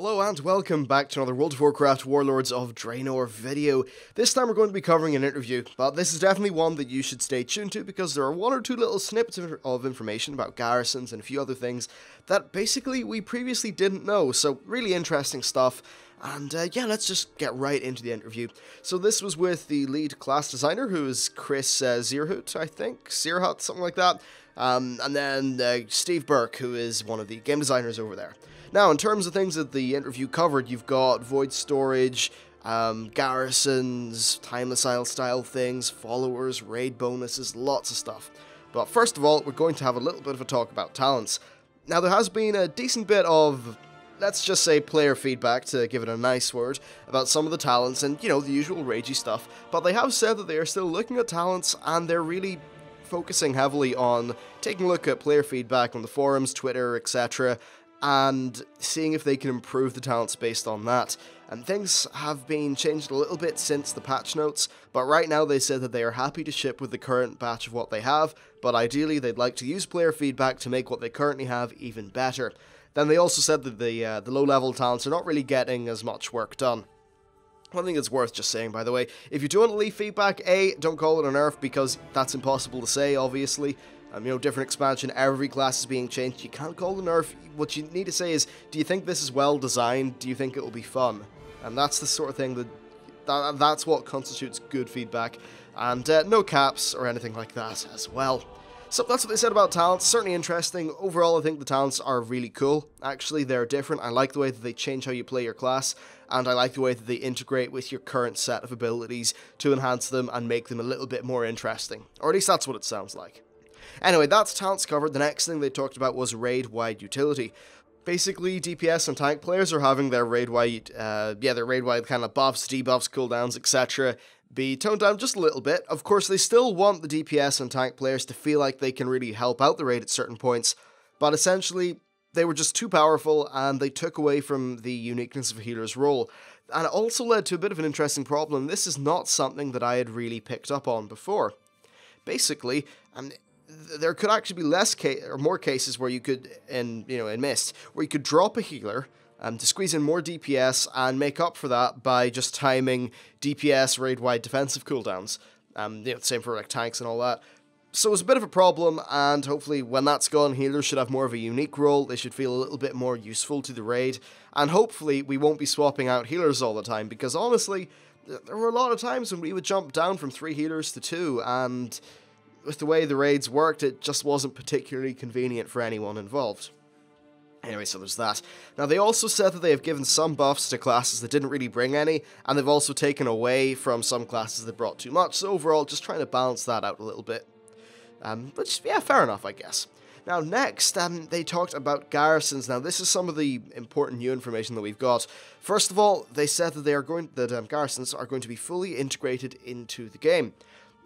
Hello and welcome back to another World of Warcraft Warlords of Draenor video. This time we're going to be covering an interview, but this is definitely one that you should stay tuned to because there are one or two little snippets of information about garrisons and a few other things that basically we previously didn't know, so really interesting stuff. And yeah, let's just get right into the interview. So this was with the lead class designer, who is Chris Zierhut, I think? Zierhut, something like that. And then Steve Burke, who is one of the game designers over there. Now, in terms of things that the interview covered, you've got void storage, garrisons, timeless isle style things, followers, raid bonuses, lots of stuff. But first of all, we're going to have a little bit of a talk about talents. Now, there has been a decent bit of, let's just say, player feedback, to give it a nice word, about some of the talents and, you know, the usual ragey stuff. But they have said that they are still looking at talents and they're really focusing heavily on taking a look at player feedback on the forums, Twitter, etc., and seeing if they can improve the talents based on that. And things have been changed a little bit since the patch notes, but right now they said that they are happy to ship with the current batch of what they have, but ideally they'd like to use player feedback to make what they currently have even better. Then they also said that the low-level talents are not really getting as much work done. One thing that's worth just saying, by the way, if you do want to leave feedback, don't call it a nerf, because that's impossible to say, obviously. You know, different expansion, every class is being changed, you can't call it a nerf. What you need to say is, do you think this is well designed? Do you think it will be fun? And that's the sort of thing that's what constitutes good feedback. And no caps or anything like that as well. So that's what they said about talents. Certainly interesting. Overall, I think the talents are really cool. Actually, they're different. I like the way that they change how you play your class, and I like the way that they integrate with your current set of abilities to enhance them and make them a little bit more interesting. Or at least that's what it sounds like. Anyway, that's talents covered. The next thing they talked about was raid-wide utility. Basically, DPS and tank players are having their raid-wide, kind of buffs, debuffs, cooldowns, etc. be toned down just a little bit. Of course, they still want the DPS and tank players to feel like they can really help out the raid at certain points, but essentially, they were just too powerful and they took away from the uniqueness of a healer's role. And it also led to a bit of an interesting problem. This is not something that I had really picked up on before. Basically, there could actually be more cases where you could, in Mist, where you could drop a healer to squeeze in more DPS and make up for that by just timing DPS raid-wide defensive cooldowns. Same for like tanks and all that. So it's a bit of a problem, and hopefully when that's gone, healers should have more of a unique role. They should feel a little bit more useful to the raid, and hopefully we won't be swapping out healers all the time, because honestly, there were a lot of times when we would jump down from 3 healers to 2, and with the way the raids worked, it just wasn't particularly convenient for anyone involved. Anyway, so there's that. Now, they also said that they have given some buffs to classes that didn't really bring any, and they've also taken away from some classes that brought too much, so overall, just trying to balance that out a little bit. Which, yeah, fair enough, I guess. Now, next, they talked about garrisons. Now, this is some of the important new information that we've got. First of all, they said that garrisons are going to be fully integrated into the game.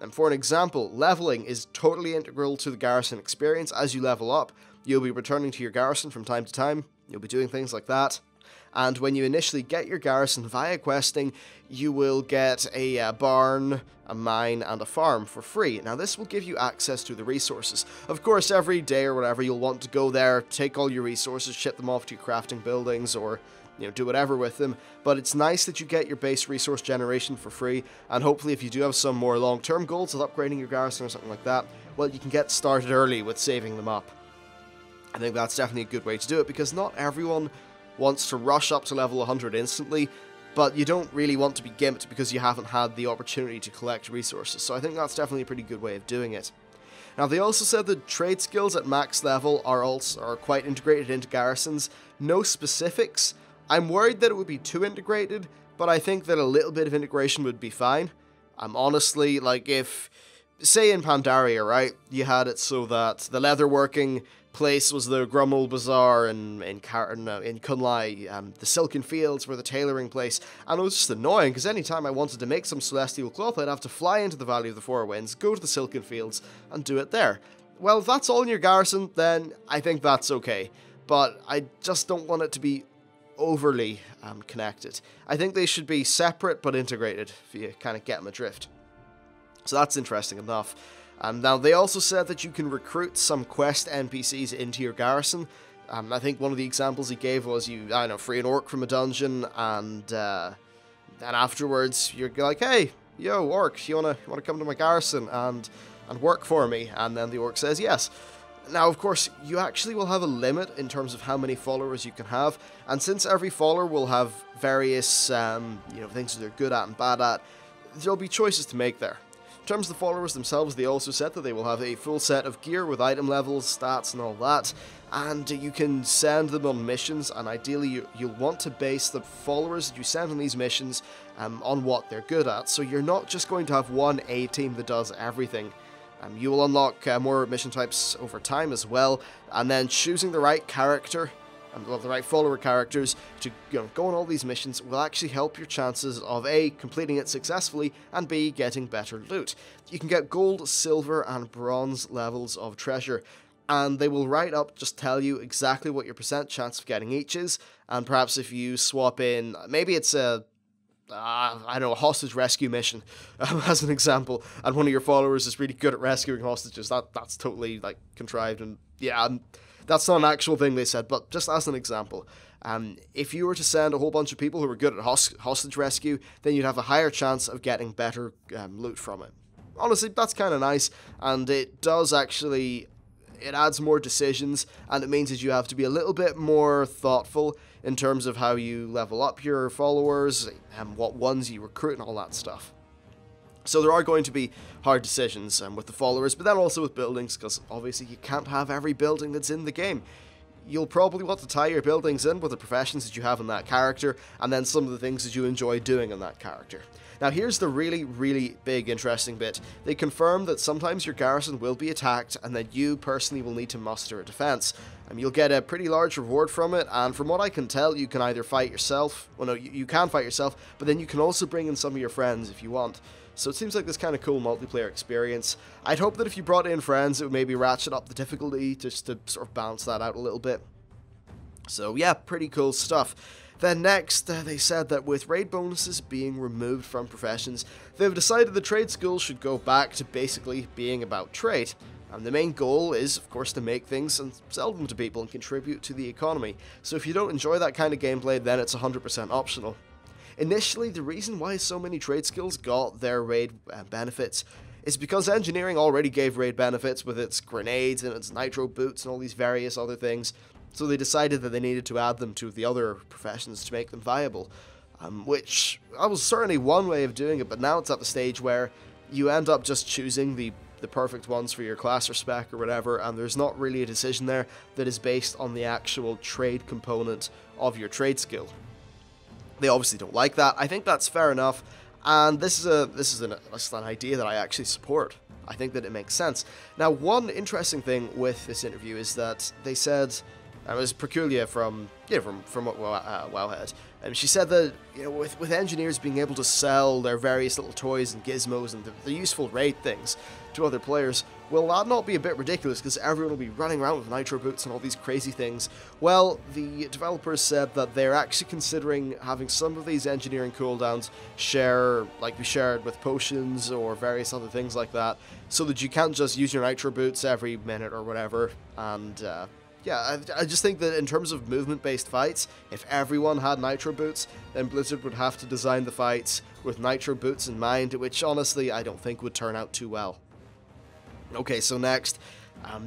And for an example, leveling is totally integral to the garrison experience. As you level up, you'll be returning to your garrison from time to time. You'll be doing things like that. And when you initially get your garrison via questing, you will get a barn, a mine, and a farm for free. Now, this will give you access to the resources. Of course, every day or whatever, you'll want to go there, take all your resources, ship them off to your crafting buildings, or do whatever with them, but it's nice that you get your base resource generation for free, and hopefully if you do have some more long-term goals of upgrading your garrison or something like that, well, you can get started early with saving them up. I think that's definitely a good way to do it, because not everyone wants to rush up to level 100 instantly, but you don't really want to be gimped because you haven't had the opportunity to collect resources, so I think that's definitely a pretty good way of doing it. Now, they also said that trade skills at max level are quite integrated into garrisons. No specifics. I'm worried that it would be too integrated, but I think that a little bit of integration would be fine. Honestly, like if, say in Pandaria, right, you had it so that the leatherworking place was the Grummel Bazaar in Kunlai, the Silken Fields were the tailoring place, and it was just annoying, because anytime I wanted to make some celestial cloth, I'd have to fly into the Valley of the Four Winds, go to the Silken Fields, and do it there. Well, if that's all in your garrison, then I think that's okay, but I just don't want it to be overly connected. I think they should be separate but integrated, if you kind of get my drift. So that's interesting enough. Now, they also said that you can recruit some quest NPCs into your garrison. I think one of the examples he gave was you, I don't know, free an orc from a dungeon, and then afterwards you're like, hey, yo, orc, you wanna come to my garrison and work for me? And then the orc says yes. Now, of course, you actually will have a limit in terms of how many followers you can have, and since every follower will have various, things that they're good at and bad at, there'll be choices to make there. In terms of the followers themselves, they also said that they will have a full set of gear with item levels, stats, and all that, and you can send them on missions, and ideally you'll want to base the followers that you send on these missions on what they're good at, so you're not just going to have one A-team that does everything. You will unlock more mission types over time as well, and then choosing the right character, and the right follower characters to go on all these missions will actually help your chances of A, completing it successfully, and B, getting better loot. You can get gold, silver, and bronze levels of treasure, and they will right up just tell you exactly what your percent chance of getting each is, and perhaps if you swap in, maybe it's a a hostage rescue mission, as an example, and one of your followers is really good at rescuing hostages, that's totally, contrived, and yeah, that's not an actual thing they said, but just as an example, if you were to send a whole bunch of people who were good at hostage rescue, then you'd have a higher chance of getting better loot from it. Honestly, that's kind of nice, and it does actually, it adds more decisions, and it means that you have to be a little bit more thoughtful in terms of how you level up your followers, and what ones you recruit, and all that stuff. So there are going to be hard decisions with the followers, but then also with buildings, because obviously you can't have every building that's in the game. You'll probably want to tie your buildings in with the professions that you have in that character, and then some of the things that you enjoy doing in that character. Now here's the really, really big interesting bit. They confirm that sometimes your garrison will be attacked, and that you personally will need to muster a defense. You'll get a pretty large reward from it, and from what I can tell, you can either fight yourself, well no, you can fight yourself, but then you can also bring in some of your friends if you want. So it seems like this kind of cool multiplayer experience. I'd hope that if you brought in friends, it would maybe ratchet up the difficulty just to sort of balance that out a little bit. So yeah, pretty cool stuff. Then next, they said that with raid bonuses being removed from professions, they've decided the trade schools should go back to basically being about trade. And the main goal is, of course, to make things and sell them to people and contribute to the economy. So if you don't enjoy that kind of gameplay, then it's 100% optional. Initially, the reason why so many trade skills got their raid benefits is because engineering already gave raid benefits with its grenades and its nitro boots and all these various other things, so they decided that they needed to add them to the other professions to make them viable, which was certainly one way of doing it, but now it's at the stage where you end up just choosing the perfect ones for your class or spec or whatever, and there's not really a decision there that is based on the actual trade component of your trade skill. They obviously don't like that. I think that's fair enough, and this is an idea that I actually support. I think that it makes sense. Now, one interesting thing with this interview is that they said, it was Perculia from Wowhead, and she said that with engineers being able to sell their various little toys and gizmos and the useful raid things to other players, will that not be a bit ridiculous because everyone will be running around with nitro boots and all these crazy things? Well, the developers said that they're actually considering having some of these engineering cooldowns be shared with potions or various other things like that, so that you can't just use your nitro boots every minute or whatever, and yeah, I just think that in terms of movement-based fights, if everyone had nitro boots, then Blizzard would have to design the fights with nitro boots in mind, which honestly I don't think would turn out too well. Okay, so next,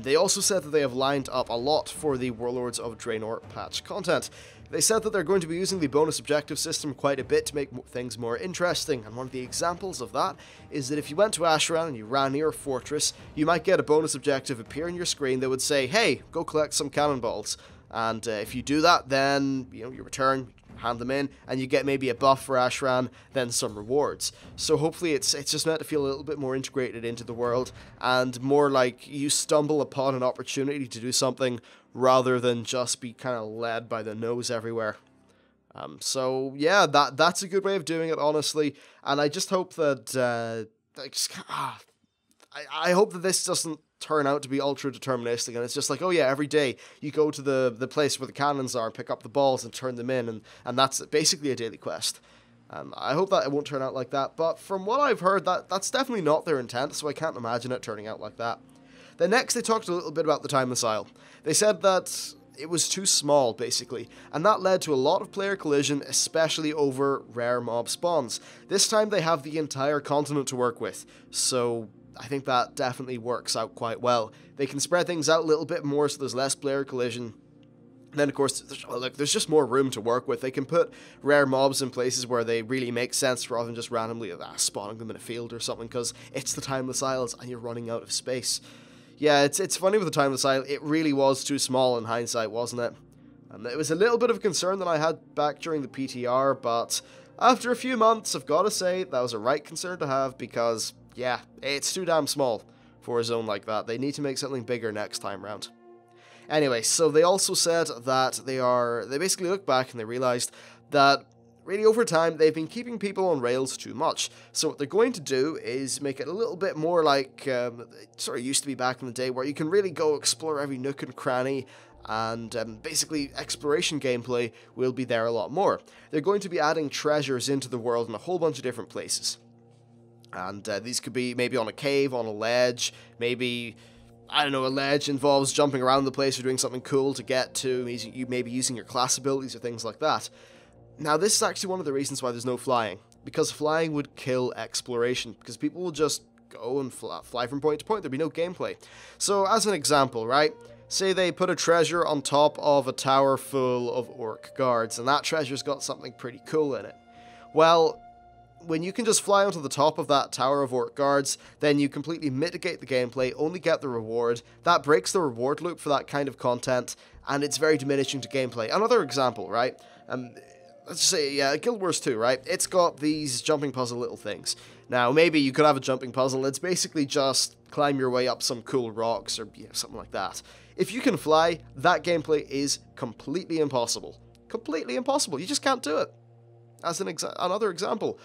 they also said that they have lined up a lot for the Warlords of Draenor patch content. They said that they're going to be using the bonus objective system quite a bit to make things more interesting, and one of the examples of that is that if you went to Ashran and you ran near a fortress, you might get a bonus objective appear on your screen that would say, hey, go collect some cannonballs. And if you do that, then you return, hand them in, and you get maybe a buff for Ashran, then some rewards. So hopefully it's just meant to feel a little bit more integrated into the world, and more like you stumble upon an opportunity to do something rather than just be kind of led by the nose everywhere. So yeah, that's a good way of doing it, honestly, and I just hope that I hope that this doesn't turn out to be ultra deterministic, and it's just like, oh yeah, every day you go to the place where the cannons are, pick up the balls and turn them in, and that's basically a daily quest. I hope that it won't turn out like that, but from what I've heard, that's definitely not their intent, so I can't imagine it turning out like that. Then next, they talked a little bit about the Timeless Isle. They said that it was too small, basically, and that led to a lot of player collision, especially over rare mob spawns. This time they have the entire continent to work with, so I think that definitely works out quite well. They can spread things out a little bit more so there's less player collision. And then, of course, there's just more room to work with. They can put rare mobs in places where they really make sense rather than just randomly spawning them in a field or something, because it's the Timeless Isles and you're running out of space. Yeah, it's funny with the Timeless Isle. It really was too small in hindsight, wasn't it? And it was a little bit of a concern that I had back during the PTR, but after a few months, I've got to say that was a right concern to have because, yeah, it's too damn small for a zone like that. They need to make something bigger next time round. Anyway, so they also said that they basically looked back and they realized that really over time they've been keeping people on rails too much. So what they're going to do is make it a little bit more like it sort of used to be back in the day, where you can really go explore every nook and cranny, and basically exploration gameplay will be there a lot more. They're going to be adding treasures into the world in a whole bunch of different places. And these could be maybe on a cave, on a ledge, maybe, I don't know, a ledge involves jumping around the place or doing something cool to get to, maybe using your class abilities or things like that. Now, this is actually one of the reasons why there's no flying, because flying would kill exploration, because people will just go and fly from point to point. There'd be no gameplay. So, as an example, right, say they put a treasure on top of a tower full of orc guards, and that treasure's got something pretty cool in it. Well, when you can just fly onto the top of that tower of orc guards, then you completely mitigate the gameplay, only get the reward. That breaks the reward loop for that kind of content, and it's very diminishing to gameplay. Another example, right? Let's say, yeah, Guild Wars 2, right? It's got these jumping puzzle little things. Now, maybe you could have a jumping puzzle. It's basically just climb your way up some cool rocks or something like that. If you can fly, that gameplay is completely impossible. Completely impossible. You just can't do it. As another example,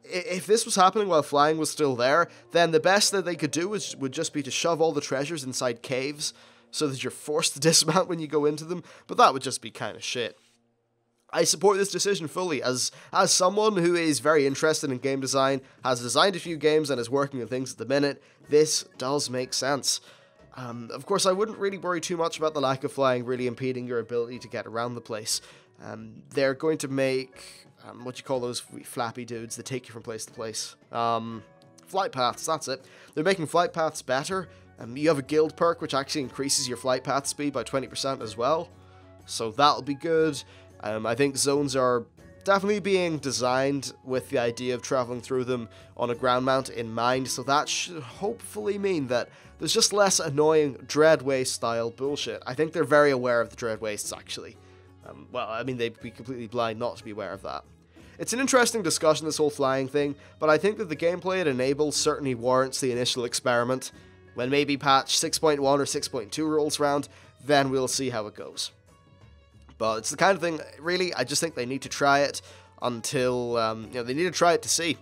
if this was happening while flying was still there, then the best that they could do would just be to shove all the treasures inside caves so that you're forced to dismount when you go into them, but that would just be kind of shit. I support this decision fully, as someone who is very interested in game design, has designed a few games and is working on things at the minute. This does make sense. Of course, I wouldn't really worry too much about the lack of flying really impeding your ability to get around the place. They're going to make, what you call those flappy dudes that take you from place to place? Flight paths, that's it. They're making flight paths better. You have a guild perk which actually increases your flight path speed by 20% as well. So that'll be good. I think zones are definitely being designed with the idea of traveling through them on a ground mount in mind, so that should hopefully mean that there's just less annoying dread waste style bullshit. I think they're very aware of the dread wastes, actually. Well, I mean, they'd be completely blind not to be aware of that. It's an interesting discussion, this whole flying thing, but I think that the gameplay it enables certainly warrants the initial experiment. When maybe patch 6.1 or 6.2 rolls around, then we'll see how it goes. But it's the kind of thing, really, I just think they need to try it until, they need to try it to see.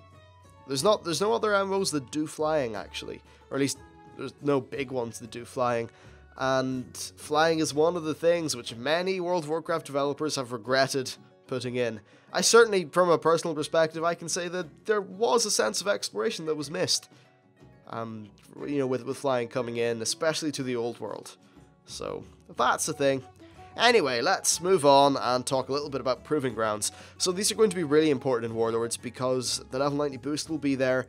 There's no other MMOs that do flying, actually. Or at least, there's no big ones that do flying. And flying is one of the things which many World of Warcraft developers have regretted putting in. I certainly, from a personal perspective, I can say that there was a sense of exploration that was missed. With flying coming in, especially to the old world. So, that's the thing. Anyway, let's move on and talk a little bit about Proving Grounds. So these are going to be really important in Warlords because the level 90 boost will be there,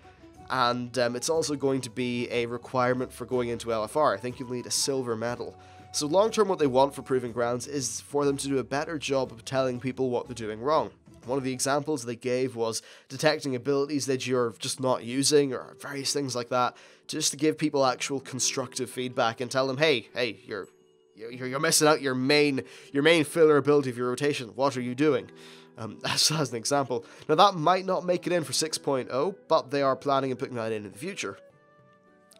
and it's also going to be a requirement for going into LFR. I think you'll need a silver medal. So long term what they want for Proving Grounds is for them to do a better job of telling people what they're doing wrong. One of the examples they gave was detecting abilities that you're just not using, or various things like that, just to give people actual constructive feedback and tell them, hey, you're missing out your main filler ability of your rotation. What are you doing? As an example. Now that might not make it in for 6.0, but they are planning on putting that in the future.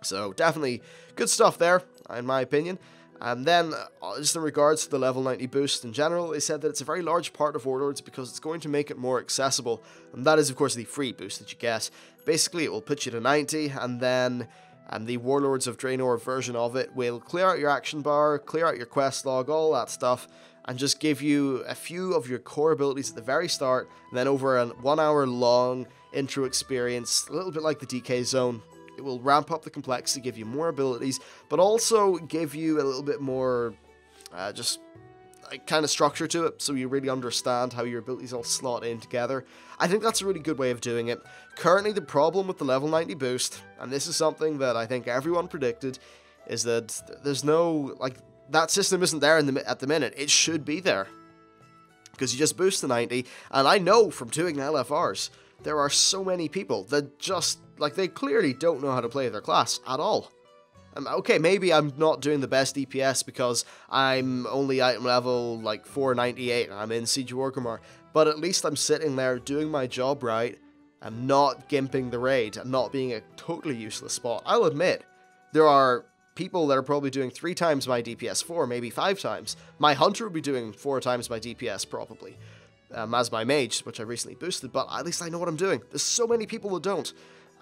So definitely good stuff there, in my opinion. And then, just in regards to the level 90 boost in general, they said that it's a very large part of Warlords because it's going to make it more accessible. And that is, of course, the free boost that you get. Basically, it will put you to 90, and then the Warlords of Draenor version of it will clear out your action bar, clear out your quest log, all that stuff, and just give you a few of your core abilities at the very start, and then over a 1 hour long intro experience, a little bit like the DK zone, It will ramp up the complexity, give you more abilities, but also give you a little bit more just kind of structure to it, so you really understand how your abilities all slot in together. I think that's a really good way of doing it. Currently, the problem with the level 90 boost, and this is something that I think everyone predicted, is that there's no, that system isn't there at the minute. It should be there, because you just boost to 90, and I know from doing LFRs, there are so many people that just, they clearly don't know how to play their class at all. Okay, maybe I'm not doing the best DPS because I'm only item level 498 and I'm in Siege of Orgrimmar, but at least I'm sitting there doing my job right and not gimping the raid and not being a totally useless spot. I'll admit, there are people that are probably doing 3 times my DPS, 4, maybe 5 times. My Hunter would be doing 4 times my DPS probably, as my Mage, which I recently boosted, but at least I know what I'm doing. There's so many people that don't.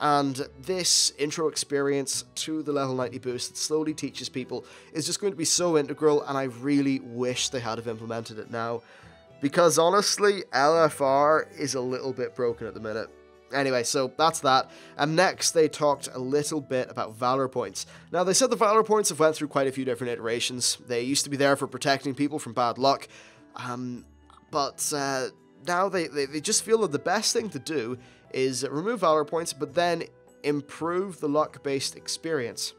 And this intro experience to the level 90 boost that slowly teaches people is just going to be so integral, and I really wish they had have implemented it now. Because honestly, LFR is a little bit broken at the minute. Anyway, so that's that. And next, they talked a little bit about Valor Points. Now, they said the Valor Points have went through quite a few different iterations. They used to be there for protecting people from bad luck, but now they just feel that the best thing to do is remove Valor Points, but then improve the luck-based experience.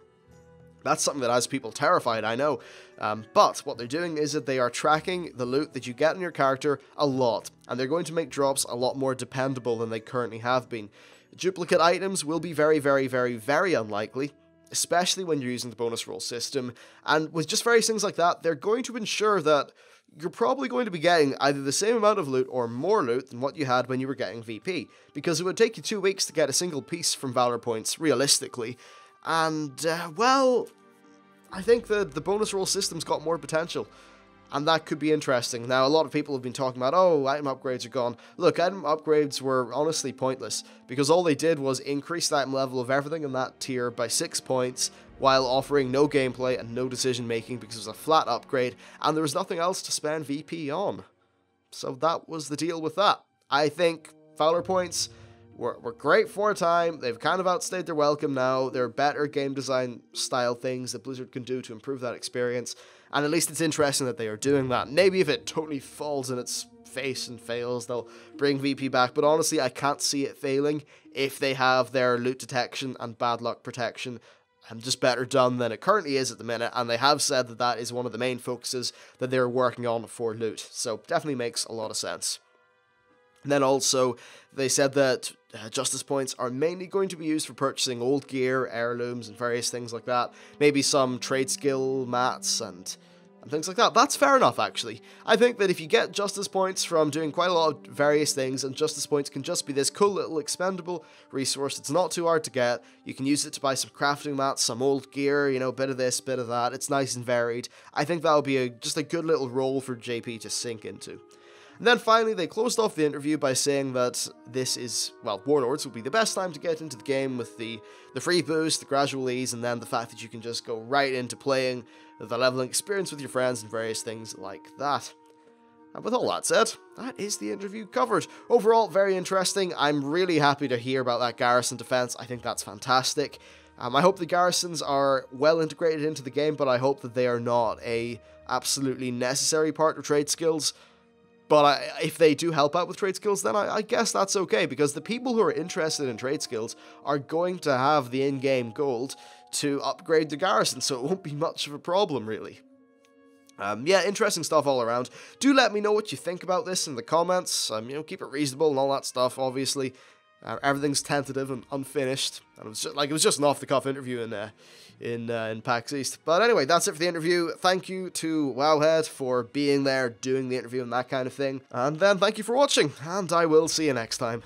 That's something that has people terrified, I know. But what they're doing is that they are tracking the loot that you get in your character a lot, and they're going to make drops a lot more dependable than they currently have been. Duplicate items will be very, very, very, very unlikely, especially when you're using the bonus roll system, and with just various things like that, they're going to ensure that you're probably going to be getting either the same amount of loot or more loot than what you had when you were getting VP, because it would take you 2 weeks to get a single piece from Valor Points, realistically, and, well, I think the bonus roll system's got more potential, and that could be interesting. Now, a lot of people have been talking about, oh, item upgrades are gone. Look, item upgrades were honestly pointless, because all they did was increase the item level of everything in that tier by 6 points, while offering no gameplay and no decision making because it was a flat upgrade, and there was nothing else to spend VP on. So that was the deal with that. I think Valor Points were great for a time. They've kind of outstayed their welcome now. There are better game design style things that Blizzard can do to improve that experience, and at least it's interesting that they are doing that. Maybe if it totally falls in its face and fails, they'll bring VP back, but honestly, I can't see it failing if they have their loot detection and bad luck protection just better done than it currently is at the minute, and they have said that that is one of the main focuses that they're working on for loot, so definitely makes a lot of sense. And then also, they said that Justice Points are mainly going to be used for purchasing old gear, heirlooms, and various things like that. Maybe some trade skill mats and things like that. That's fair enough, actually. I think that if you get Justice Points from doing quite a lot of various things, and Justice Points can just be this cool little expendable resource, it's not too hard to get. You can use it to buy some crafting mats, some old gear, you know, bit of this, bit of that. It's nice and varied. I think that'll be just a good little role for JP to sink into. And then finally, they closed off the interview by saying that this is, well, Warlords will be the best time to get into the game with the free boost, the gradual ease, and then the fact that you can just go right into playing the leveling experience with your friends and various things like that. And with all that said, that is the interview covered. Overall, very interesting. I'm really happy to hear about that Garrison defense. I think that's fantastic. I hope the Garrisons are well integrated into the game, but I hope that they are not a absolutely necessary part of trade skills. But if they do help out with trade skills, then I guess that's okay, because the people who are interested in trade skills are going to have the in-game gold to upgrade the garrison, so it won't be much of a problem, really. Yeah, interesting stuff all around. Do let me know what you think about this in the comments. You know, keep it reasonable and all that stuff, obviously. Everything's tentative and unfinished, and it was just an off-the-cuff interview in PAX East. But anyway, that's it for the interview. Thank you to Wowhead for being there, doing the interview and that kind of thing. And then thank you for watching, and I will see you next time.